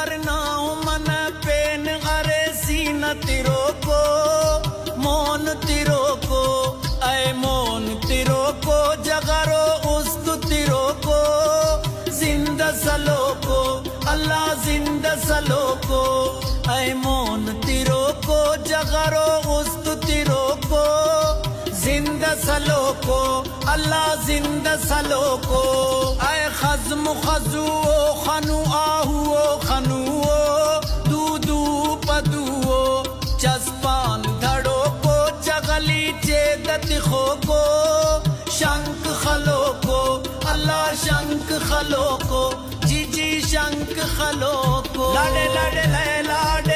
करना मन पेन अरे सीना तिरो को मोन तिरो को ऐ मोन तिरो को जगरो उस्तु तिरो को जिंदा सलो को अल्लाह जिंदा सलो को ऐ मोन तिरो को जगरो उस्तु तिरो को जिंदा सलो को अल्लाह जिंदा सलो को ऐ खज्म खजुओ खनु आहुओ खनुओ दूदू पदुओ चस्पान धड़ो को चगली चेदत खो को शंख खलो को अल्लाह शंख खलो को जी जी शंख खलो को लाडे लाडे लाडे